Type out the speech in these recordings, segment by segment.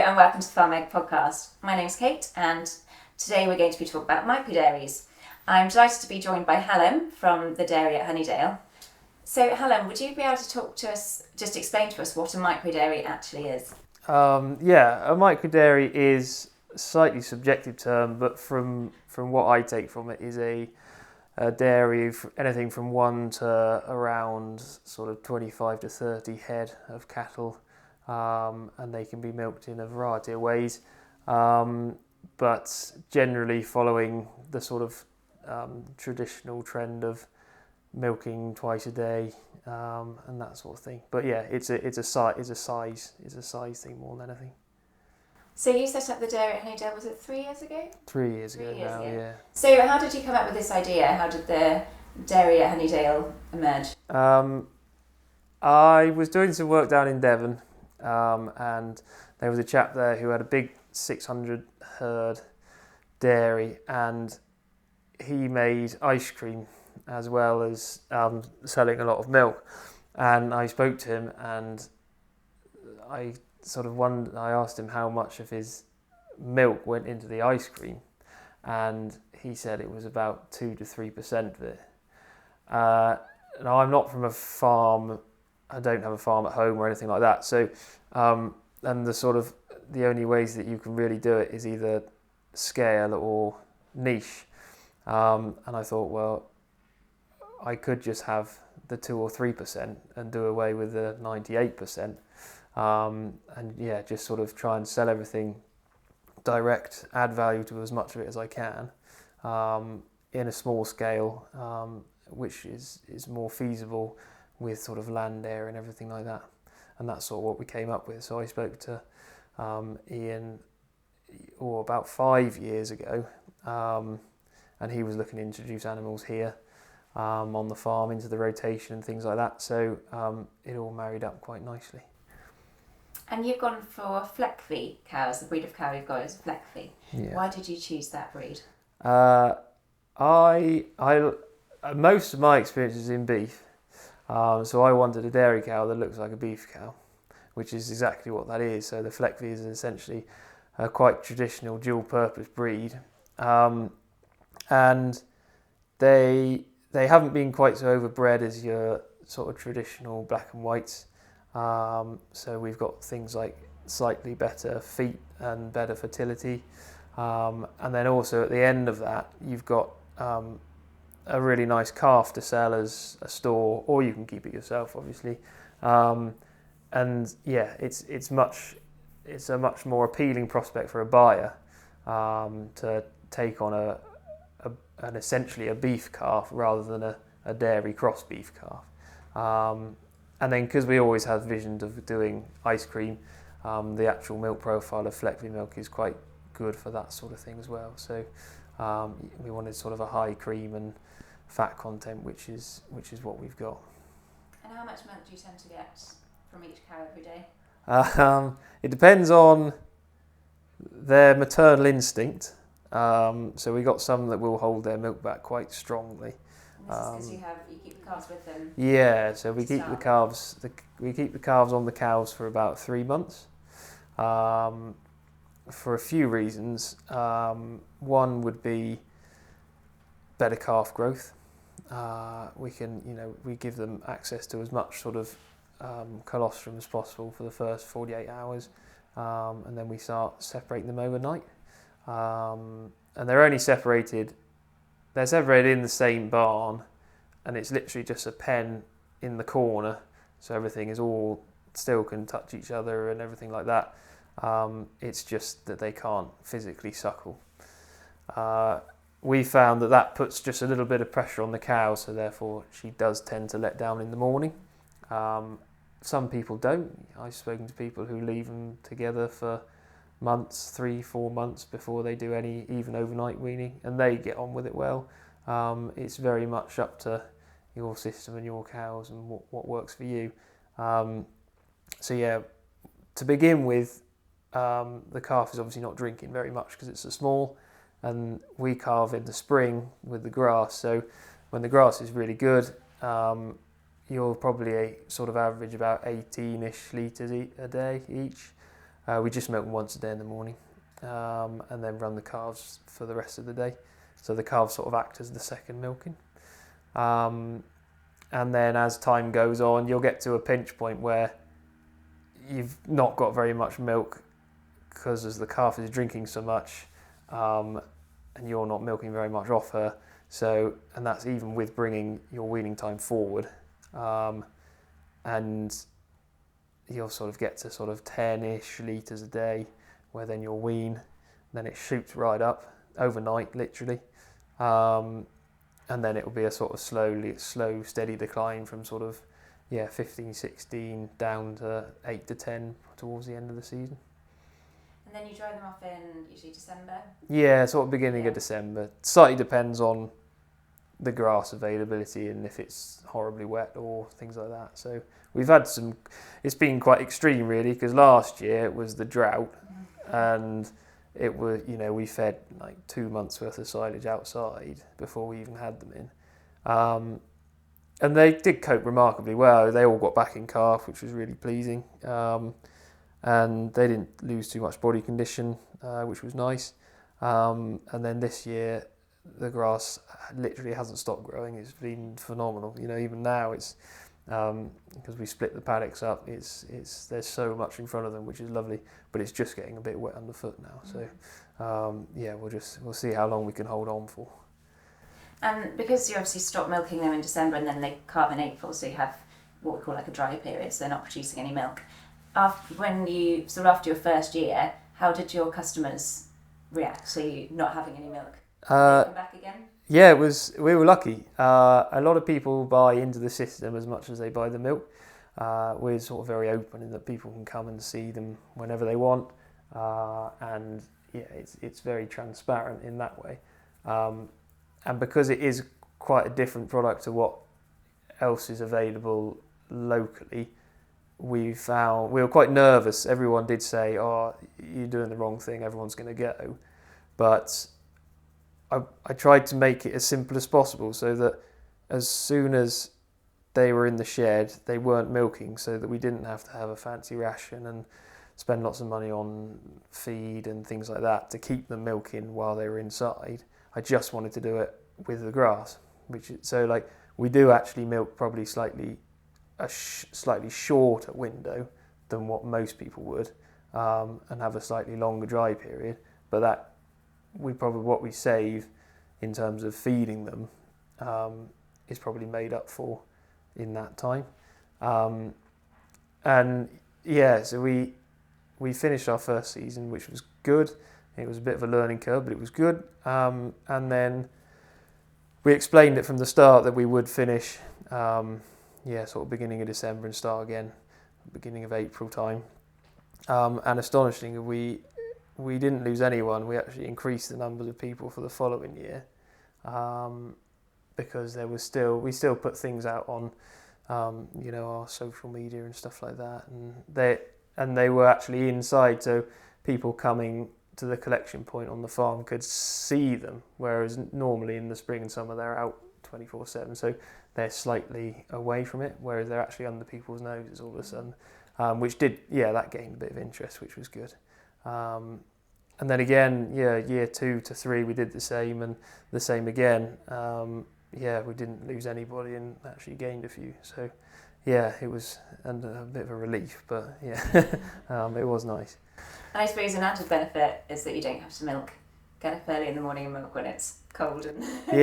and welcome to the Farm Egg Podcast. My name's Kate and today we're going to be talking about micro-dairies. I'm delighted to be joined by Hallam from the dairy at Honeydale. So Hallam, would you be able to talk to us, just explain to us what a micro-dairy actually is? A micro-dairy is a slightly subjective term, but from what I take from it is a dairy of anything from 1 to around sort of 25 to 30 head of cattle, and they can be milked in a variety of ways, but generally following the sort of traditional trend of milking twice a day and that sort of thing. But yeah, it's a size thing more than anything. So you set up the dairy at Honeydale, was it 3 years ago? 3 years ago now, yeah. So how did you come up with this idea? How did the dairy at Honeydale emerge? I was doing some work down in Devon, and there was a chap there who had a big 600 herd dairy, and he made ice cream as well as selling a lot of milk. And I spoke to him, and I asked him how much of his milk went into the ice cream, and he said it was about 2 to 3% of it. Now I'm not from a farm. I don't have a farm at home or anything like that. So, and the only ways that you can really do it is either scale or niche. And I thought, well, I could just have the 2 or 3% and do away with the 98%. And yeah, just sort of try and sell everything direct, add value to as much of it as I can, in a small scale, which is more feasible with sort of land area and everything like that. And that's sort of what we came up with. So I spoke to Ian about 5 years ago, and he was looking to introduce animals here on the farm into the rotation and things like that. So it all married up quite nicely. And you've gone for Fleckvieh cows. The breed of cow you've got is Fleckvieh. Yeah. Why did you choose that breed? I most of my experience is in beef, so I wanted a dairy cow that looks like a beef cow, which is exactly what that is. So the Fleckvieh is essentially a quite traditional dual-purpose breed, and they haven't been quite so overbred as your sort of traditional black and whites. So we've got things like slightly better feet and better fertility, and then also at the end of that you've got a really nice calf to sell as a store, or you can keep it yourself, obviously. And yeah, it's a much more appealing prospect for a buyer to take on an essentially a beef calf rather than a dairy cross beef calf. And then because we always have visions of doing ice cream, the actual milk profile of Fleckvieh milk is quite good for that sort of thing as well. So we wanted sort of a high cream and fat content, which is what we've got. And how much milk do you tend to get from each cow every day? It depends on their maternal instinct. So we got some that will hold their milk back quite strongly. And this is because you keep the calves with them. Yeah, so we keep the calves. We keep the calves on the cows for about 3 months, for a few reasons. One would be better calf growth. We give them access to as much sort of colostrum as possible for the first 48 hours, and then we start separating them overnight. And they're separated in the same barn, and it's literally just a pen in the corner, so everything is all still can touch each other and everything like that. It's just that they can't physically suckle. We found that puts just a little bit of pressure on the cow, so therefore she does tend to let down in the morning. Some people don't. I've spoken to people who leave them together for months, 3-4 months before they do any even overnight weaning, and they get on with it well. It's very much up to your system and your cows and what works for you. So yeah, to begin with, the calf is obviously not drinking very much because it's so small, and we calve in the spring with the grass. So when the grass is really good, you'll probably sort of average about 18-ish litres a day each. We just milk them once a day in the morning, and then run the calves for the rest of the day. So the calves sort of act as the second milking. And then as time goes on, you'll get to a pinch point where you've not got very much milk because as the calf is drinking so much, and you're not milking very much off her. So, and that's even with bringing your weaning time forward. And you'll sort of get to sort of 10-ish litres a day, where then you'll wean, then it shoots right up overnight, literally. And then it will be a sort of slow, steady decline from sort of 15, 16 down to 8 to 10 towards the end of the season. And then you dry them off in usually December? Yeah, sort of beginning of December. Slightly depends on the grass availability and if it's horribly wet or things like that. So we've had it's been quite extreme really, because last year it was the drought and it was, we fed like 2 months worth of silage outside before we even had them in. And they did cope remarkably well. They all got back in calf, which was really pleasing. And they didn't lose too much body condition, which was nice. And then this year, the grass literally hasn't stopped growing. It's been phenomenal. Even now it's, because we split the paddocks up, there's so much in front of them, which is lovely, but it's just getting a bit wet underfoot now. So we'll see how long we can hold on for. And because you obviously stop milking them in December and then they calve in April, so you have what we call like a dry period, so they're not producing any milk. After your first year, how did your customers react? So you not having any milk? Did they come back again? Yeah, we were lucky. A lot of people buy into the system as much as they buy the milk. We're sort of very open in that people can come and see them whenever they want, and it's very transparent in that way. And because it is quite a different product to what else is available locally, we were quite nervous. Everyone did say, "Oh, you're doing the wrong thing. Everyone's going to go," but I tried to make it as simple as possible so that as soon as they were in the shed, they weren't milking, so that we didn't have to have a fancy ration and spend lots of money on feed and things like that to keep them milking while they were inside. I just wanted to do it with the grass, we do actually milk probably slightly shorter window than what most people would, and have a slightly longer dry period, but that what we save in terms of feeding them is probably made up for in that time. So we finished our first season, which was good. It was a bit of a learning curve, but it was good. And then we explained it from the start that we would finish sort of beginning of December and start again beginning of April time. And astonishingly, we didn't lose anyone. We actually increased the numbers of people for the following year, because we still put things out on our social media and stuff like that, and they were actually inside, so people coming to the collection point on the farm could see them, whereas normally in the spring and summer they're out 24/7, so they're slightly away from it, whereas they're actually under people's noses all of a sudden, that gained a bit of interest, which was good. And then again, year 2 to 3 we did the same, and the same again. We didn't lose anybody and actually gained a few. So it was a bit of a relief, but it was nice. And I suppose an added benefit is that you don't have to get up early in the morning and milk when it's cold and dark in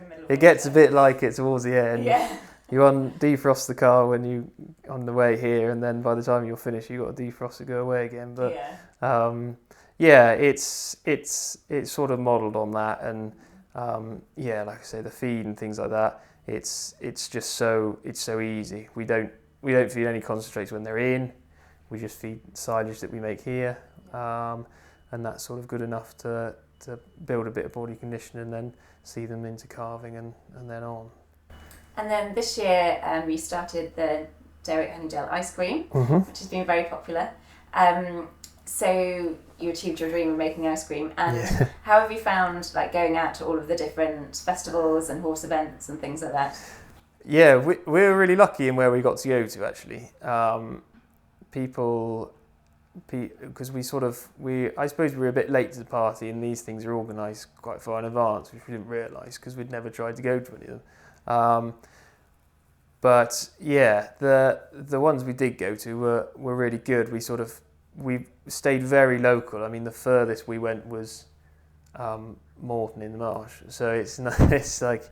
the middle of it gets a bit like it towards the end. Yeah. You defrost the car when you on the way here, and then by the time you're finished, you've got to defrost to go away again. But it's sort of modelled on that, and like I say, the feed and things like that. It's just so easy. We don't feed any concentrates when they're in. We just feed silage that we make here, and that's sort of good enough to build a bit of body condition and then see them into calving and then on. And then this year we started the Dairyy Honeydale ice cream, which has been very popular. So you achieved your dream of making ice cream, and how have you found going out to all of the different festivals and horse events and things like that? Yeah, we were really lucky in where we got to go to actually. People because I suppose we were a bit late to the party, and these things are organised quite far in advance, which we didn't realise because we'd never tried to go to any of them. But yeah, the ones we did go to were really good. We stayed very local. I mean, the furthest we went was Morton in the Marsh. So it's like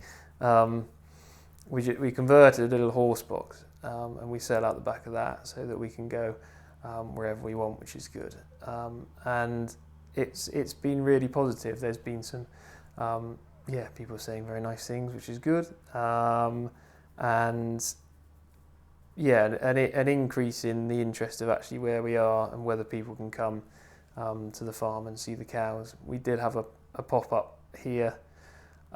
we converted a little horse box, and we sell out the back of that so that we can go wherever we want, which is good. And it's been really positive. There's been some people saying very nice things, which is good. And yeah, an increase in the interest of actually where we are and whether people can come to the farm and see the cows. We did have a pop-up here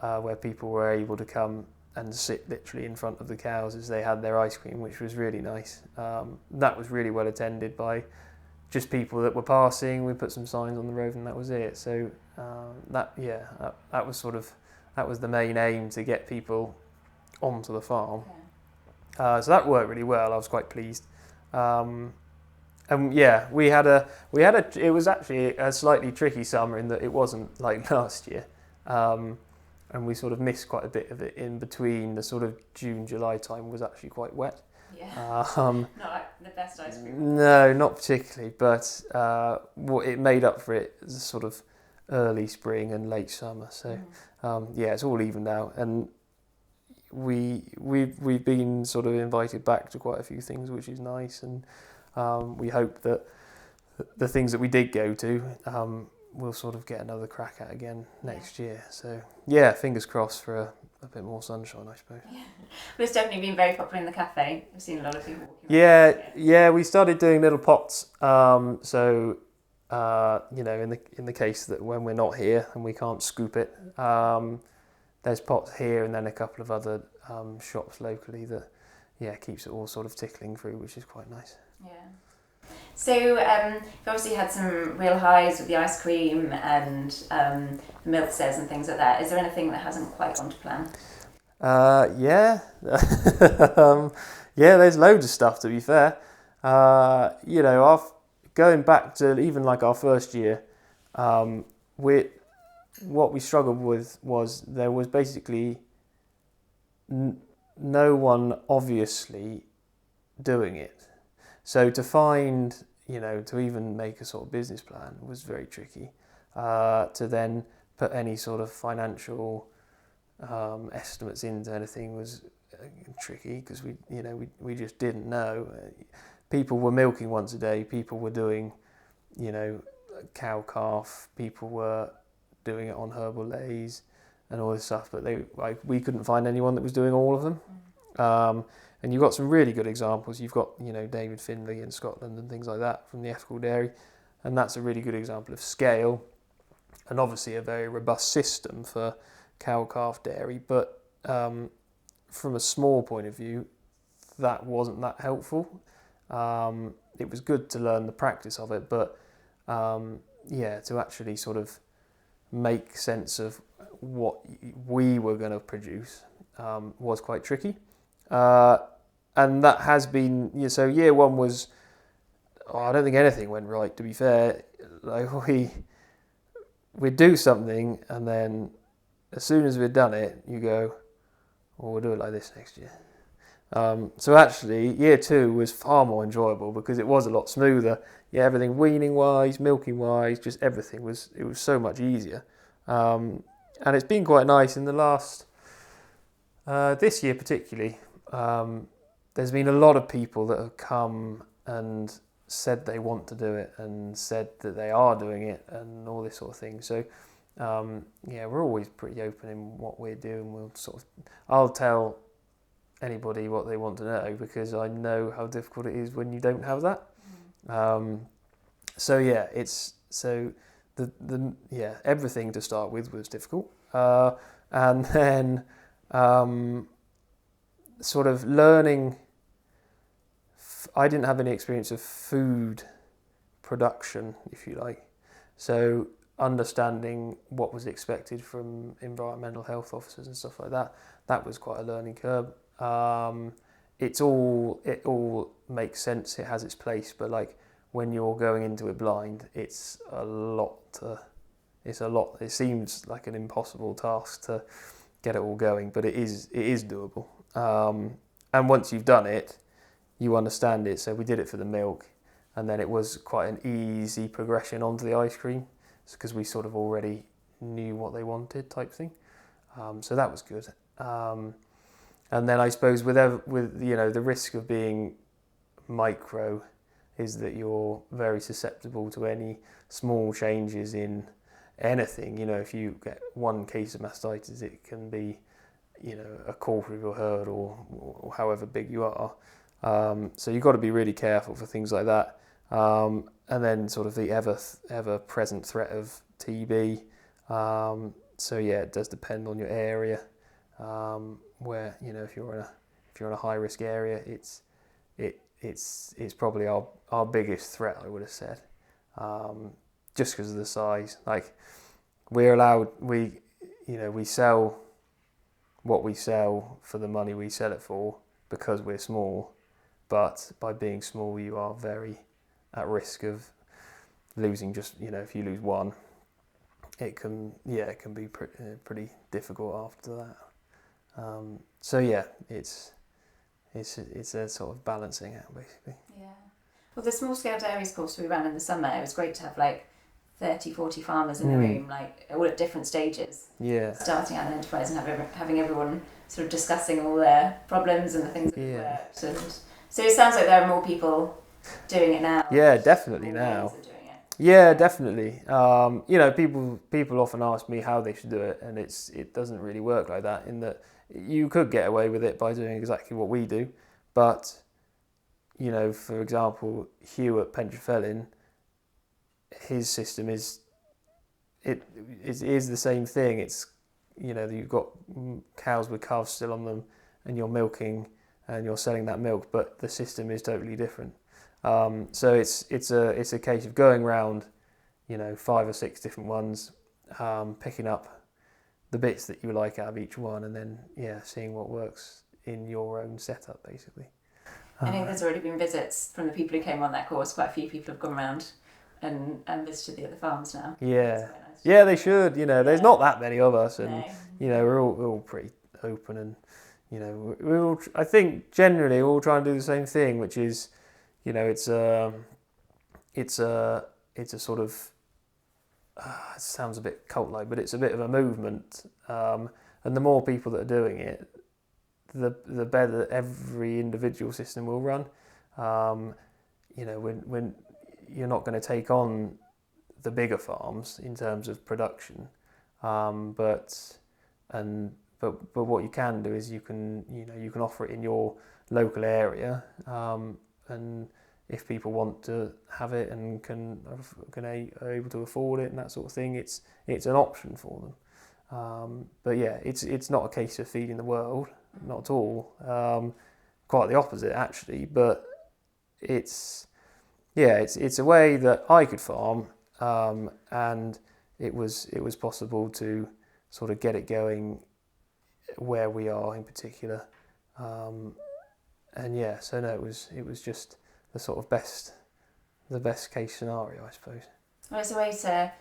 where people were able to come and sit literally in front of the cows as they had their ice cream, which was really nice. That was really well attended by just people that were passing. We put some signs on the road and that was it. So that was the main aim, to get people onto the farm. So that worked really well. I was quite pleased. And yeah, it was actually a slightly tricky summer in that it wasn't like last year. And we sort of missed quite a bit of it in between. The sort of June, July time was actually quite wet. Yeah. Not like the best ice cream. No, not particularly, but what it made up for it is sort of early spring and late summer. So it's all evened out, and we've been sort of invited back to quite a few things, which is nice, and we hope that the things that we did go to we'll sort of get another crack at again next year. So yeah, fingers crossed for a bit more sunshine, I suppose. Yeah. But it's definitely been very popular in the cafe. I've seen a lot of people walking around. Yeah, we started doing little pots. So in the case that when we're not here and we can't scoop it, there's pots here and then a couple of other shops locally that keeps it all sort of tickling through, which is quite nice. Yeah. So you've obviously had some real highs with the ice cream and the milk sales and things like that. Is there anything that hasn't quite gone to plan? Yeah. There's loads of stuff, to be fair. Going back to even like our first year, what we struggled with was there was basically no one obviously doing it. So to find, to even make a sort of business plan was very tricky. To then put any sort of financial estimates into anything was tricky, because we just didn't know. People were milking once a day. People were doing, cow calf. People were doing it on herbal lays and all this stuff, but we couldn't find anyone that was doing all of them. And you've got some really good examples. You've got, David Findlay in Scotland and things like that from the ethical dairy. And that's a really good example of scale, and obviously a very robust system for cow-calf dairy. But from a small point of view, that wasn't that helpful. It was good to learn the practice of it, but to actually sort of make sense of what we were going to produce was quite tricky. And that has been, so year one was, I don't think anything went right, to be fair. Like we do something, and then as soon as we've done it, you go, we'll do it like this next year. So actually, year two was far more enjoyable because it was a lot smoother. Yeah, everything weaning wise, milking wise, just everything was so much easier. And it's been quite nice in the last, this year particularly. There's been a lot of people that have come and said they want to do it and said that they are doing it and all this sort of thing. So we're always pretty open in what we're doing. I'll tell anybody what they want to know, because I know how difficult it is when you don't have that. Everything to start with was difficult, and then sort of learning. I didn't have any experience of food production, if you like, so understanding what was expected from environmental health officers and stuff like that was quite a learning curve. It all makes sense. It has its place, but like when you're going into it blind, it's a lot. It seems like an impossible task to get it all going, but it is doable. And once you've done it, you understand it. So we did it for the milk, and then it was quite an easy progression onto the ice cream, because we sort of already knew what they wanted, type thing. So that was good. And then I suppose with the risk of being micro is that you're very susceptible to any small changes in anything. If you get one case of mastitis, it can be, a quarter of your herd or however big you are. So you've got to be really careful for things like that. And then sort of the ever present threat of TB. So yeah, it does depend on your area. Where if you're in a high risk area, it's probably our biggest threat, I would have said, just because of the size. Like we sell what we sell for the money we sell it for because we're small, but by being small, you are very at risk of losing. Just if you lose one, it can be pretty difficult after that. So yeah, it's a sort of balancing act, basically. Yeah. Well, the small scale dairies course we ran in the summer, it was great to have like 30, 40 farmers in the room, like all at different stages. Yeah. Starting out an enterprise and having everyone sort of discussing all their problems and the things that worked. And so it sounds like there are more people doing it now. Yeah, definitely now. Yeah, definitely. People often ask me how they should do it, and it doesn't really work like that. In that you could get away with it by doing exactly what we do, but for example, Hugh at Pentrafelin, his system is the same thing. It's you've got cows with calves still on them, and you're milking and you're selling that milk, but the system is totally different. So it's a case of going around, 5 or 6 different ones, picking up the bits that you like out of each one, and then seeing what works in your own setup, basically. I think there's already been visits from the people who came on that course. Quite a few people have gone around and visited the other farms now. Yeah, nice. Yeah, they should. There's not that many of us, and we're all pretty open, and we're all. I think generally we're all trying to do the same thing, which is, it's a sort of. It sounds a bit cult-like, but it's a bit of a movement, and the more people that are doing it, the better every individual system will run. When you're not going to take on the bigger farms in terms of production, but what you can do is you can offer it in your local area, and if people want to have it and are able to afford it and that sort of thing, it's an option for them. But yeah, it's not a case of feeding the world, not at all. Quite the opposite, actually. But it's a way that I could farm, and it was possible to sort of get it going where we are in particular. So no, it was just the sort of the best case scenario, I suppose. Well, it's a way to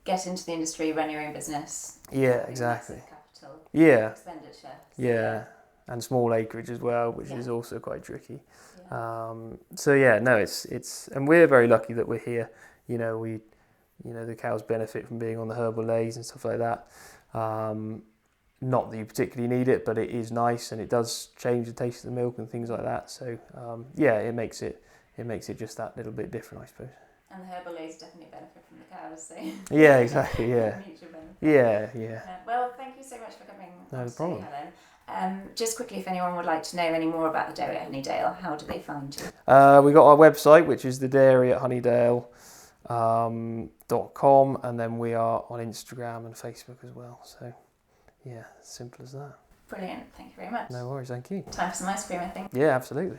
get into the industry, run your own business. Yeah, exactly. Capital. Yeah. Expenditure. Yeah, and small acreage as well, which is also quite tricky. Yeah. It's and we're very lucky that we're here. The cows benefit from being on the herbal lays and stuff like that. Not that you particularly need it, but it is nice, and it does change the taste of the milk and things like that. So it makes it just that little bit different, I suppose. And the herbal lays definitely benefit from the cows. So yeah, exactly. Yeah. Yeah. Well, thank you so much for coming. No problem. Helen. Just quickly, if anyone would like to know any more about the dairy at Honeydale, how do they find you? We got our website, which is the Dairyy at Honeydale. .com, and then we are on Instagram and Facebook as well. So simple as that. Brilliant. Thank you very much. No worries. Thank you. Time for some ice cream, I think. Yeah, absolutely.